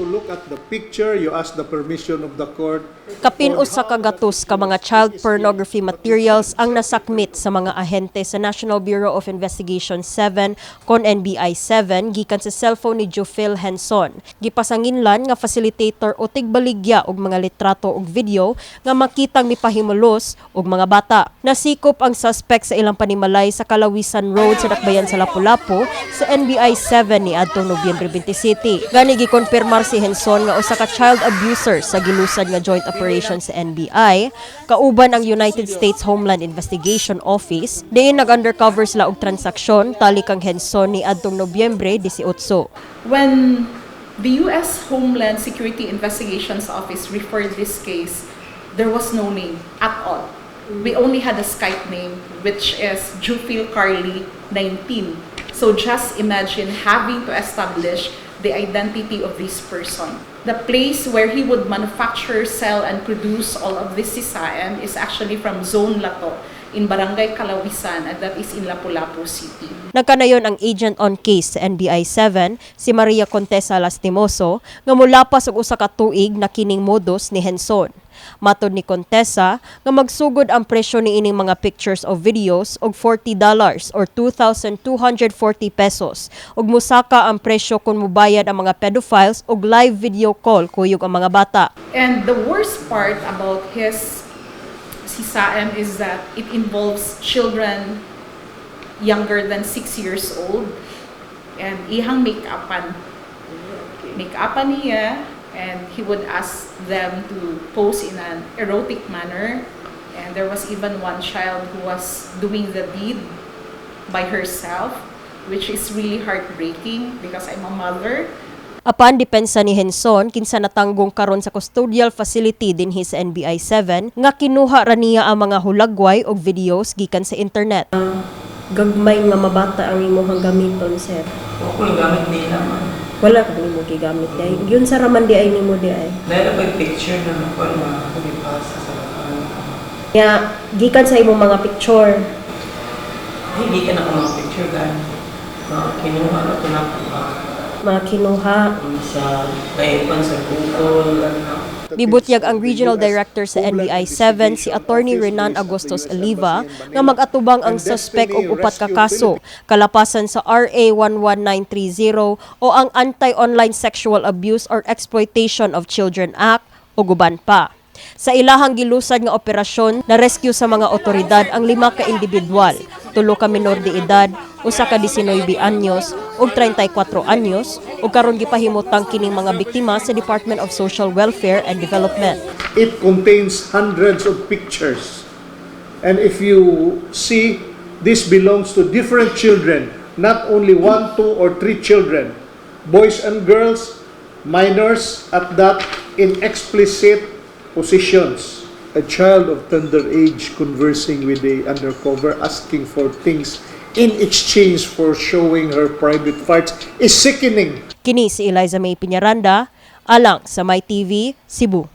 to look at the picture, you ask the permission of the court. Kapin usa ka gatos ka mga child pornography materials ang nasakmit sa mga ahente sa National Bureau of Investigation 7 kon NBI 7 gikan sa cellphone ni 𝗠𝘆𝗧𝗩 gipasanginlan nga facilitator o tigbaligya og mga litrato ug video nga makitang mipahimulos og mga bata. Nasikop ang suspect sa ilang panimalay sa Calawisan Road sa Dakbayan sa Lapu-Lapu sa NBI 7 ni adtong Nobyembre 27. Gani gikonfirmar si Henson nga usa ka child abuser sa gilusad nga joint operation sa NBI, kauban ang United States Homeland Investigation Office, diin nag-undercover sila og transaksyon tali kang Henson ni adtong Nobyembre 18. When the U.S. Homeland Security Investigations Office referred this case, there was no name at all. We only had a Skype name, which is 𝗔𝗕𝗏𝗏 19. So just imagine having to establish the identity of this person. The place where he would manufacture, sell, and produce all of this sisayam is actually from Zone Lato in Barangay Calawisan, and that is in Lapu-Lapu City. Nagkanayon ang agent on case sa NBI 7, si Maria 𝗠𝗀𝗧𝗩 𝗡𝗲𝗄, nga mulapa og usa ka tuig na kining modus ni Henson. Matod ni 𝗠𝗀𝗧𝗩 nga magsugod ang presyo ni ining mga pictures o videos og $40 or 2,240 pesos ug musaka ang presyo kung mubayad ang mga pedophiles og live video call kuyog ang mga bata. And the worst part about his sisayam is that it involves children younger than 6 years old, and ihang make-upan niya, and he would ask them to pose in an erotic manner, and there was even one child who was doing the deed by herself, which is really heartbreaking because I'm a mother. Apan depensa ni Henson kinsa natanggong karon sa custodial facility dinhi sa NBI 7 nga kinuha ra niya ang mga hulagway og videos gikan sa internet. Gagmay nga mabata ang imong gamiton, sir. Ako gamit nila man. Wala ka nimo gigamit day. Yun sa raman di ay nimo di ay. Dahil pag picture na ako na pagipasa sa bakan. Ya, gikan sa imong mga picture. Hindi ka na ako mga picture gan. Kinuha na ito na Mga kinuha. Sa kaipan sa Google. Bibutyag ang Regional Director sa NBI 7 si Attorney Renan Agustos Oliva nga mag-atubang ang suspect og upat ka kaso kalapasan sa RA 11930 o ang Anti-Online Sexual Abuse or Exploitation of Children Act o guban pa. Sa ilahang gilusad nga operasyon, na-rescue sa mga otoridad ang 5 ka individual, 3 ka minor de edad, 1 ka 19 anyos ug 34 anyos ug karon gipahimutang kining mga biktima sa Department of Social Welfare and Development. It contains hundreds of pictures. And if you see, this belongs to different children, not only 1, 2, or 3 children, boys and girls, minors at that, in explicit positions. A child of tender age conversing with a undercover, asking for things in exchange for showing her private parts is sickening. Kini si Elaiza Penaranda, alang sa My TV, Cebu.